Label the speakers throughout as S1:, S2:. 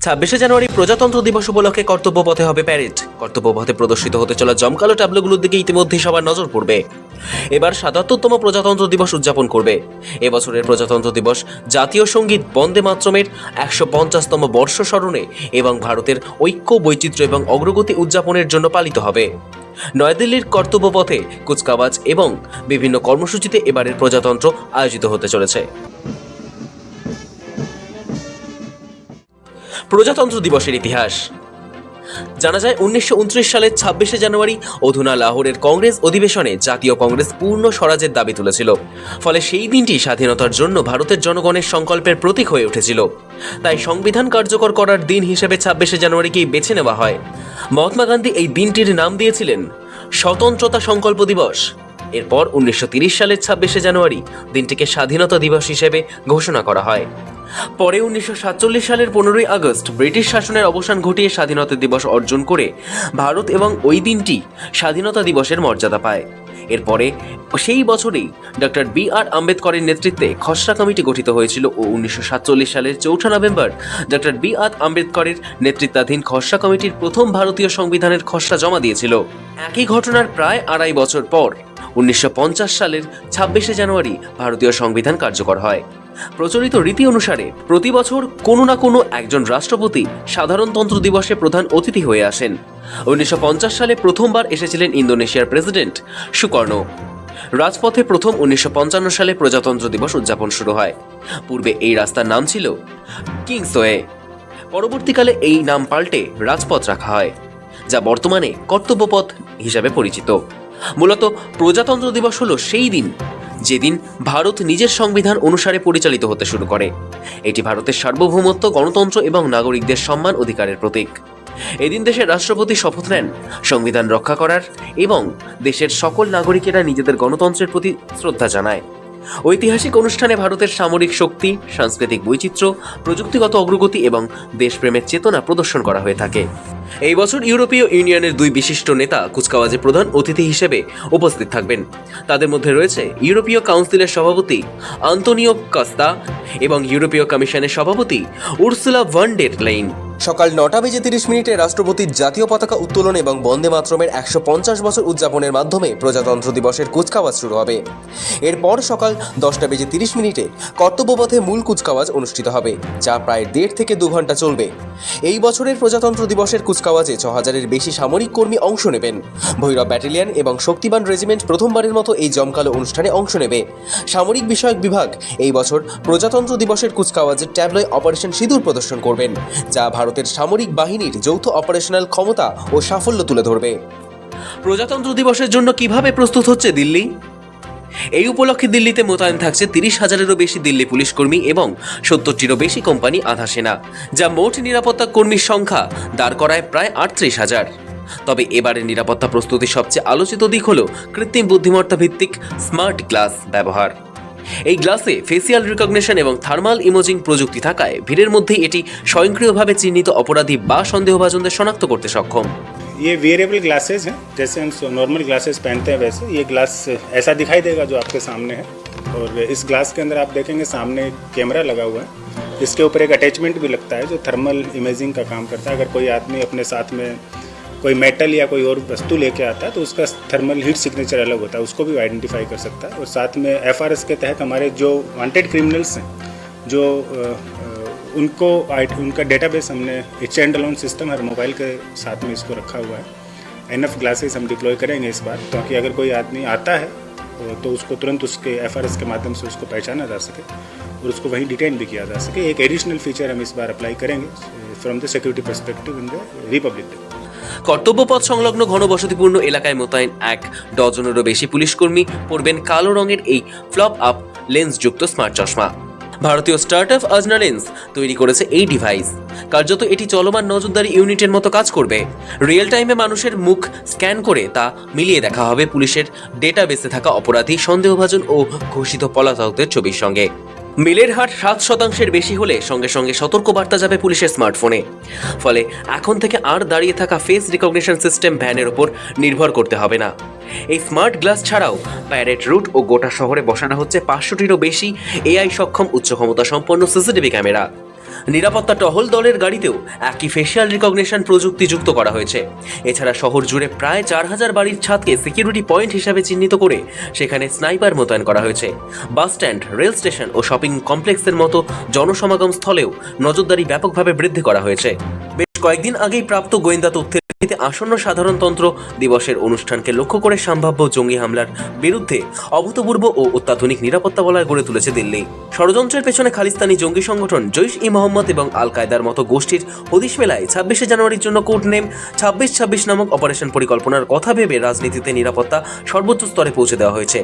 S1: 26 জানুয়ারি প্রজাতন্ত্র দিবস উপলক্ষে কর্তব্য পথে হবে প্যারেড। কর্তব্য পথে প্রদর্শিত হতে চলা জমকালো ট্যাবলোগুলোর দিকে ইতিমধ্যেই সবার নজর পড়বে। এবার ৭৭তম প্রজাতন্ত্র দিবস উদযাপন করবে। এবছরের প্রজাতন্ত্র দিবস জাতীয় সঙ্গীত বন্দে মাতরমের ১৫০তম বর্ষ স্মরণে এবং ভারতের ঐক্য, বৈচিত্র্য এবং অগ্রগতি উদযাপনের জন্য পালিত হবে। নয়াদিল্লির কর্তব্য পথে কুচকাওয়াজ এবং বিভিন্ন কর্মসূচিতে এবারের প্রজাতন্ত্র আয়োজিত হতে চলেছে। প্রজাতন্ত্র দিবসের ইতিহাস জানা যায় ১৯২৯ সালের ২৬শে জানুয়ারি অধুনা লাহোরের কংগ্রেস অধিবেশনে জাতীয় কংগ্রেস পূর্ণ স্বরাজের দাবি তুলেছিল। ফলে সেই দিনটি স্বাধীনতার জন্য ভারতের জনগণের সংকল্পের প্রতীক হয়ে উঠেছিল। তাই সংবিধান কার্যকর করার দিন হিসেবে ২৬শে জানুয়ারিকেই বেছে নেওয়া হয়। মহাত্মা গান্ধী এই দিনটির নাম দিয়েছিলেন স্বতন্ত্রতা সংকল্প দিবস। এরপর ১৯৩০ সালের ২৬শে জানুয়ারি দিনটিকে স্বাধীনতা দিবস হিসেবে ঘোষণা করা হয়। পরে ১৯৪৭ সালের ১৫ই আগস্ট ব্রিটিশ শাসনের অবসান ঘটিয়ে স্বাধীনতা দিবস অর্জন করে ভারত এবং ওই দিনটি স্বাধীনতা দিবসের মর্যাদা পায়। এরপরে সেই বছরেই ডক্টর বি.আর. আম্বেদকরের নেতৃত্বে খসড়া কমিটি গঠিত হয়েছিল ও ১৯৪৭ সালের ৪ নভেম্বর ডক্টর বি.আর. আম্বেদকরের নেতৃত্বাধীন খসড়া কমিটির প্রথম ভারতীয় সংবিধানের খসড়া জমা দিয়েছিল। একই ঘটনার প্রায় আড়াই বছর পর ১৯৫০ সালের ২৬শে জানুয়ারি ভারতীয় সংবিধান কার্যকর হয়। প্রচলিত রীতি অনুসারে প্রতি বছর কোনো না কোনো একজন রাষ্ট্রপতি সাধারণতন্ত্র দিবসে প্রধান অতিথি হয়ে আসেন। ১৯৫০ সালে প্রথমবার এসেছিলেন ইন্দোনেশিয়ার প্রেসিডেন্ট সুকর্ণ। রাজপথে প্রথম ১৯৫৫ সালে প্রজাতন্ত্র দিবস উদযাপন শুরু হয়। পূর্বে এই রাস্তার নাম ছিল কিংসওয়ে। পরবর্তীকালে এই নাম পাল্টে রাজপথ রাখা হয়, যা বর্তমানে কর্তব্যপথ হিসাবে পরিচিত। মূলত প্রজাতন্ত্র দিবস হলো সেই দিন যেদিন ভারত নিজের সংবিধান অনুসারে পরিচালিত হতে শুরু করে। এটি ভারতের সার্বভৌমত্ব, গণতন্ত্র এবং নাগরিকদের সম্মান অধিকারের প্রতীক। এদিন দেশের রাষ্ট্রপতি শপথ নেন সংবিধান রক্ষা করার এবং দেশের সকল নাগরিকেরা নিজেদের গণতন্ত্রের প্রতি শ্রদ্ধা জানায়। ঐতিহাসিক অনুষ্ঠানে ভারতের সামরিক শক্তি, সাংস্কৃতিক বৈচিত্র্য, প্রযুক্তিগত অগ্রগতি এবং দেশপ্রেমের চেতনা প্রদর্শন করা হয়ে থাকে। এই বছর ইউরোপীয় ইউনিয়নের দুই বিশিষ্ট নেতা কুচকাওয়াজে প্রধান অতিথি হিসেবে উপস্থিত থাকবেন। তাদের মধ্যে রয়েছে ইউরোপীয় কাউন্সিলের সভাপতি আন্তোনিও কস্তা এবং ইউরোপীয় কমিশনের সভাপতি উর্সুলা ভন ডের লেইন। সকাল ৯টা বেজে ৩০ মিনিটে রাষ্ট্রপতির জাতীয় পতাকা উত্তোলন এবং বন্দে মাতরমের ১৫০ বছর উদযাপনের মাধ্যমে প্রজাতন্ত্র দিবসের কুচকাওয়াজ শুরু হবে। এরপর সকাল ১০টা বেজে ৩০ মিনিটে কর্তব্যপথে মূল কুচকাওয়াজ অনুষ্ঠিত হবে, যা প্রায় ১.৫ থেকে ২ ঘন্টা চলবে। এই বছরের প্রজাতন্ত্র দিবসের কুচকাওয়াজে ৬,০০০-এর বেশি সামরিক কর্মী অংশ নেবেন। ভৈরব ব্যাটালিয়ন এবং শক্তিবান রেজিমেন্ট প্রথমবারের মতো এই জমকালো অনুষ্ঠানে অংশ নেবে। সামরিক বিষয়ক বিভাগ এই বছর প্রজাতন্ত্র দিবসের কুচকাওয়াজের ট্যাবলয় অপারেশন সিঁদুর প্রদর্শন করবেন, যা ভারতের সামরিক বাহিনীর যৌথ অপারেশনাল ক্ষমতা ও সাফল্য তুলে ধরবে। প্রজাতন্ত্র দিবসের জন্য কিভাবে প্রস্তুত হচ্ছে দিল্লি? এই উপলক্ষে দিল্লিতে মোতায়েন থাকছে ৩০,০০০-এরও বেশি দিল্লি পুলিশ কর্মী এবং ৭০টিরও বেশি কোম্পানি আধা সেনা, যা মোট নিরাপত্তা কর্মীর সংখ্যা দাঁড় করায় প্রায় ৩৮,০০০। তবে এবারের নিরাপত্তা প্রস্তুতির সবচেয়ে আলোচিত দিক হল কৃত্রিম বুদ্ধিমত্তা ভিত্তিক স্মার্ট গ্লাস ব্যবহার। এই গ্লাসে ফেসিয়াল রিকগনিশন এবং থার্মাল ইমেজিং প্রযুক্তি থাকায় ভিড়ের মধ্যেই এটি স্বয়ংক্রিয়ভাবে চিহ্নিত অপরাধী বা সন্দেহভাজনদের শনাক্ত করতে সক্ষম।
S2: ये वेरिएबल ग्लासेस हैं, जैसे हम नॉर्मल ग्लासेस पहनते हैं वैसे ये ग्लास ऐसा दिखाई देगा जो आपके सामने है। और इस ग्लास के अंदर आप देखेंगे सामने एक कैमरा लगा हुआ है, इसके ऊपर एक अटैचमेंट भी लगता है जो थर्मल इमेजिंग का काम करता है। अगर कोई आदमी अपने साथ में कोई मेटल या कोई और वस्तु लेके आता है तो उसका थर्मल हीट सिग्नेचर अलग होता है, उसको भी आइडेंटिफाई कर सकता है। और साथ में FRS के तहत हमारे जो वांटेड क्रिमिनल्स हैं, जो उनका डेटाबेस हमने स्टैंड अलोन सिस्टम हर मोबाइल के साथ में इसको रखा हुआ है। एनफ ग्लासेस हम डिप्लॉय करेंगे इस बार, ताकि अगर कोई आदमी आता है तो उसको तुरंत उसके FRS के माध्यम से उसको पहचाना जा सके और उसको वहीं डिटेन भी किया जा सके। एक एडिशनल फीचर हम इस बार अप्लाई करेंगे from the security perspective in the Republic day.
S1: Kartavyapath সংলগ্ন ঘনবসতিপূর্ণ এলাকায় মোতায়েন ১ ডজনেরও বেশি পুলিশ কর্মী পরবেন কালো রঙের এই ফ্লপ আপ লেন্সযুক্ত স্মার্ট চশমা। ভারতীয় স্টার্টআপ আজনা লেন্স তৈরি করেছে এই ডিভাইস। কার্যত এটি চলমান নজরদারি ইউনিটের মতো কাজ করবে। রিয়েল টাইমে মানুষের মুখ স্ক্যান করে তা মিলিয়ে দেখা হবে পুলিশের ডেটাবেসে থাকা অপরাধী, সন্দেহভাজন ও ঘোষিত পলাতকদের ছবির সঙ্গে। মিলের হার ৭% বেশি হলে সঙ্গে সঙ্গে সতর্কবার্তা যাবে পুলিশের স্মার্টফোনে। ফলে এখন থেকে আর দাঁড়িয়ে থাকা ফেস রিকগনিশন সিস্টেম ভ্যানের ওপর নির্ভর করতে হবে না। এই স্মার্ট গ্লাস ছাড়াও প্যারেড রুট ও গোটা শহরে বসানো হচ্ছে ৫০০টিরও বেশি AI সক্ষম উচ্চ ক্ষমতা সম্পন্ন CCTV ক্যামেরা। নিরাপত্তা টহল দলের গাড়িতেও একই ফেশিয়াল রিকগনিশন প্রযুক্তি যুক্ত করা হয়েছে। এছাড়া শহর জুড়ে প্রায় 4000 বাড়ির ছাদকে সিকিউরিটি পয়েন্ট হিসাবে চিহ্নিত করে সেখানে স্নাইপার মোতায়েন করা হয়েছে। বাস স্ট্যান্ড, রেল স্টেশন ও শপিং কমপ্লেক্সের মতো জনসমাগম স্থলেও নজরদারি ব্যাপকভাবে বৃদ্ধি করা হয়েছে। বেশ কয়েকদিন আগেই প্রাপ্ত গোয়েন্দা তথ্যের ভিত্তিতে আসন্ন সাধারণতন্ত্র দিবসের অনুষ্ঠানকে লক্ষ্য করে সম্ভাব্য জঙ্গি হামলার বিরুদ্ধে অভূতপূর্ব ও অত্যাধুনিক নিরাপত্তা বলয় গড়ে তুলেছে দিল্লি। ষড়যন্ত্রের পেছনে খালিস্তানি জঙ্গি সংগঠন জৈশ-ই-মোহাম্মদ এবং আল কায়দার মতো গোষ্ঠীর হদিশ মেলায় 26শে জানুয়ারির জন্য কোড নেম 2626 নামক অপারেশন পরিকল্পনার কথা ভেবে রাজনীতিতে নিরাপত্তা সর্বোচ্চ স্তরে পৌঁছে দেওয়া হয়েছে।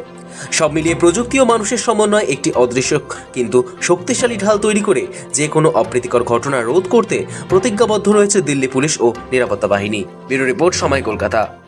S1: সব মিলিয়ে প্রযুক্তি ও মানুষের সমন্বয় একটি অদৃশ্য কিন্তু শক্তিশালী ঢাল তৈরি করে যে কোনো অপ্রীতিকর ঘটনা রোধ করতে প্রতিজ্ঞাবদ্ধ রয়েছে দিল্লি পুলিশ ও নিরাপত্তা বাহিনী। ব্যুরো রিপোর্ট, সময়, কলকাতা।